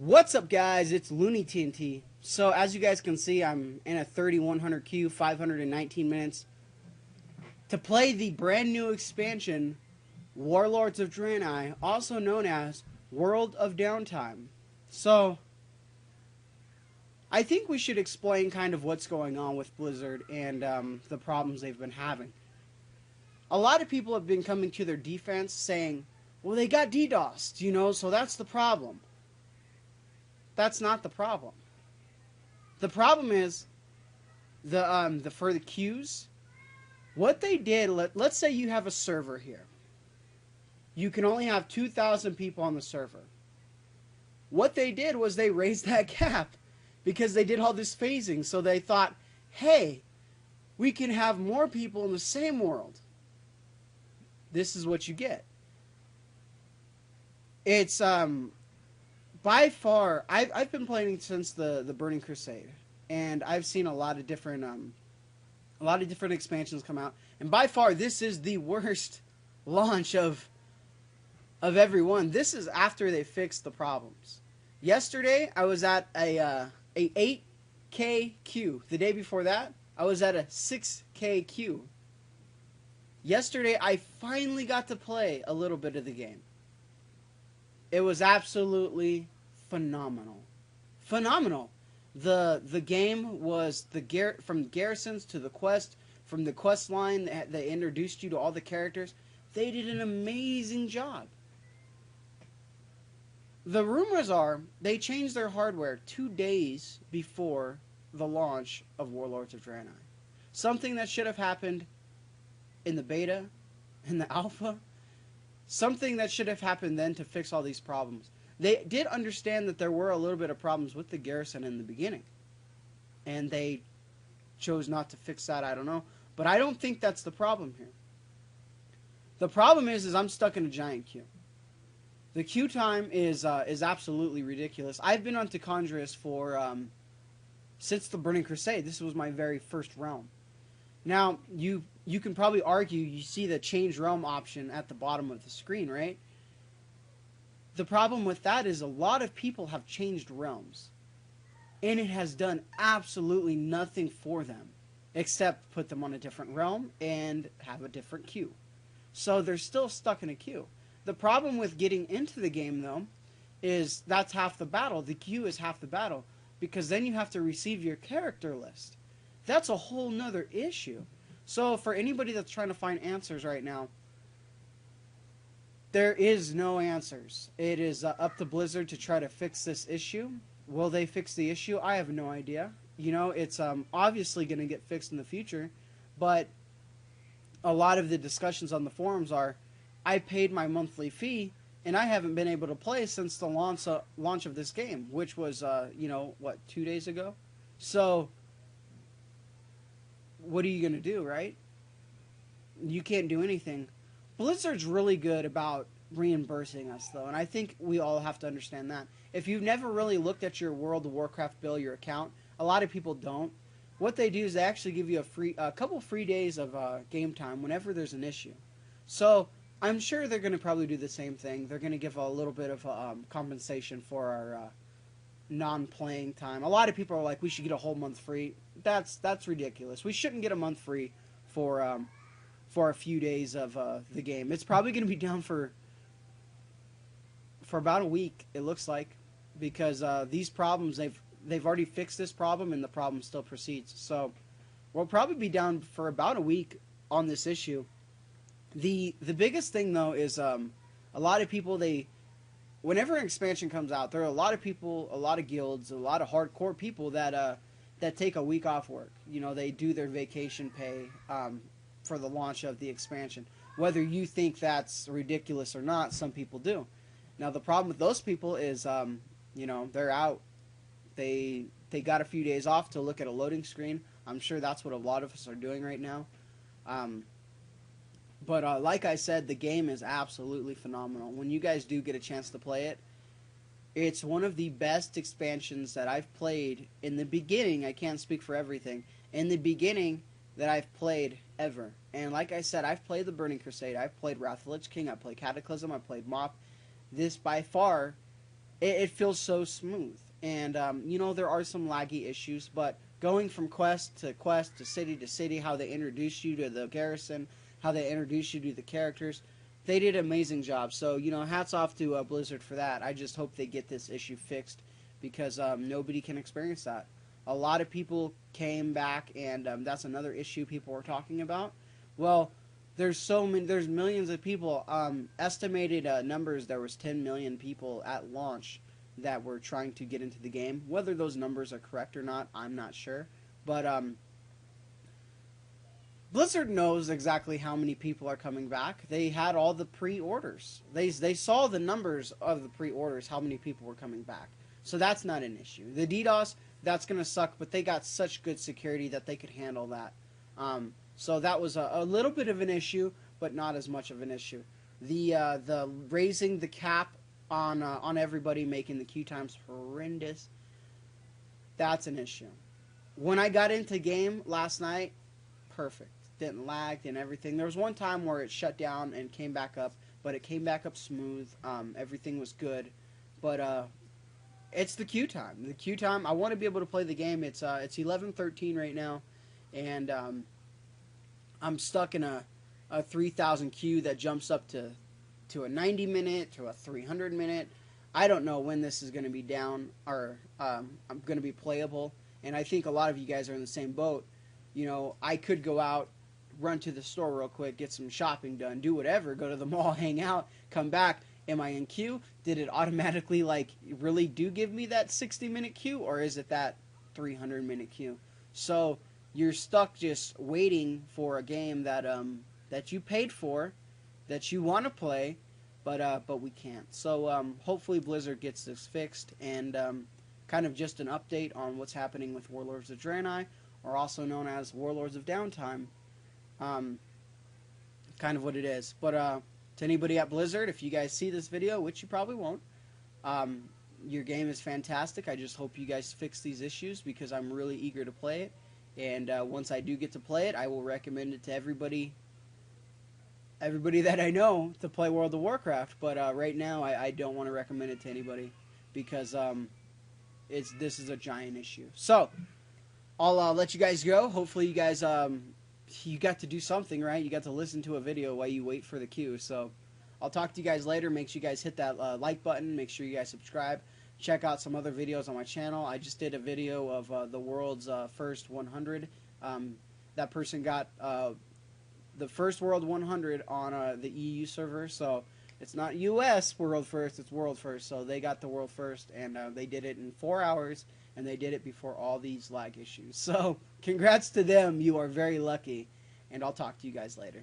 What's up, guys? It's Looney TNT. So, as you guys can see, I'm in a 3100 queue, 519 minutes to play the brand new expansion, Warlords of Draenor, also known as World of Downtime. So, I think we should explain kind of what's going on with Blizzard and the problems they've been having. A lot of people have been coming to their defense saying, well, they got DDoSed, so that's the problem. That's not the problem. The problem is the for the queues. What they did, let's say you have a server here. You can only have 2,000 people on the server. What they did was they raised that cap because they did all this phasing. So they thought, hey, we can have more people in the same world. This is what you get. It's by far, I've been playing since the Burning Crusade, and I've seen a lot of different expansions come out, and by far this is the worst launch of every one. This is after they fixed the problems. Yesterday I was at a 8K queue. The day before that I was at a 6K queue. Yesterday I finally got to play a little bit of the game. It was absolutely phenomenal. Phenomenal. The game was from garrisons to the quest, from the quest line that they introduced you to all the characters. They did an amazing job. The rumors are they changed their hardware 2 days before the launch of Warlords of Draenor. Something that should have happened in the beta, in the alpha. Something that should have happened then to fix all these problems. They did understand that there were a little bit of problems with the garrison in the beginning. And they chose not to fix that, I don't know. But I don't think that's the problem here. The problem is I'm stuck in a giant queue. The queue time is absolutely ridiculous. I've been on Tichondrius for since the Burning Crusade. This was my very first realm. Now, you can probably argue, you see the change realm option at the bottom of the screen, right? The problem with that is a lot of people have changed realms. And it has done absolutely nothing for them. Except put them on a different realm and have a different queue. So they're still stuck in a queue. The problem with getting into the game, though, is that's half the battle. The queue is half the battle. Because then you have to receive your character list. That's a whole nother issue. So for anybody that's trying to find answers right now, there is no answers. It is up to Blizzard to try to fix this issue. Will they fix the issue? I have no idea. It's obviously going to get fixed in the future, but a lot of the discussions on the forums are, I paid my monthly fee, and I haven't been able to play since the launch of this game, which was, 2 days ago? So what are you going to do, right? You can't do anything. Blizzard's really good about reimbursing us, though, and I think we all have to understand that. If you've never really looked at your World of Warcraft bill, your account, a lot of people don't. What they do is they actually give you a couple free days of game time whenever there's an issue. So I'm sure they're going to probably do the same thing. They're going to give a little bit of compensation for our non-playing time. A lot of people are like, we should get a whole month free. That's ridiculous. We shouldn't get a month free for a few days of the game. It's probably going to be down for about a week, it looks like, because these problems, they've already fixed this problem and the problem still proceeds. So we'll probably be down for about a week on this issue. The biggest thing, though, is a lot of people, whenever an expansion comes out, there are a lot of people, a lot of guilds, a lot of hardcore people that take a week off work. They do their vacation pay for the launch of the expansion. Whether you think that's ridiculous or not, some people do. Now, the problem with those people is, they're out. They got a few days off to look at a loading screen. I'm sure that's what a lot of us are doing right now. But like I said, the game is absolutely phenomenal. When you guys do get a chance to play it, it's one of the best expansions that I've played in the beginning. I can't speak for everything. In the beginning that I've played ever. And like I said, I've played the Burning Crusade. I've played Wrath of the Lich King. I've played Cataclysm. I've played Mop. This, by far, it feels so smooth. And you know, there are some laggy issues, but going from quest to city to city, how they introduce you to the garrison, how they introduce you to the characters, they did an amazing job. So you know, hats off to Blizzard for that. I just hope they get this issue fixed because nobody can experience that. A lot of people came back, and that's another issue people were talking about. Well, there's millions of people. Estimated numbers, there was 10 million people at launch that were trying to get into the game. Whether those numbers are correct or not, I'm not sure. But Blizzard knows exactly how many people are coming back. They had all the pre-orders. They saw the numbers of the pre-orders, how many people were coming back. So that's not an issue. The DDoS, that's going to suck, but they got such good security that they could handle that. So that was a little bit of an issue, but not as much of an issue. The raising the cap on everybody, making the queue times horrendous, that's an issue. When I got into game last night, perfect. Didn't lag and everything. There was one time where it shut down and came back up, but it came back up smooth. Everything was good, but it's the queue time. The queue time. I want to be able to play the game. It's 11:13 right now, and I'm stuck in a 3,000 queue that jumps up to a 90 minute, to a 300 minute. I don't know when this is going to be down or I'm going to be playable. And I think a lot of you guys are in the same boat. You know, I could go out, run to the store real quick, get some shopping done, do whatever, go to the mall, hang out, come back. Am I in queue? Did it automatically, like, really do give me that 60-minute queue, or is it that 300-minute queue? So you're stuck just waiting for a game that that you paid for, that you want to play, but we can't. So hopefully Blizzard gets this fixed, and kind of just an update on what's happening with Warlords of Draenor, or also known as Warlords of Downtime. Kind of what it is. But to anybody at Blizzard, if you guys see this video, which you probably won't, your game is fantastic. I just hope you guys fix these issues because I'm really eager to play it. And once I do get to play it, I will recommend it to everybody that I know to play World of Warcraft. But right now, I don't want to recommend it to anybody because this is a giant issue. So I'll let you guys go. Hopefully, you guys you got to do something, right? You got to listen to a video while you wait for the queue. So I'll talk to you guys later. Make sure you guys hit that like button. Make sure you guys subscribe. Check out some other videos on my channel. I just did a video of the world's first 100. That person got the first world 100 on the EU server. So it's not US world first, it's world first. So they got the world first, and they did it in 4 hours, and they did it before all these lag issues. So congrats to them. You are very lucky, and I'll talk to you guys later.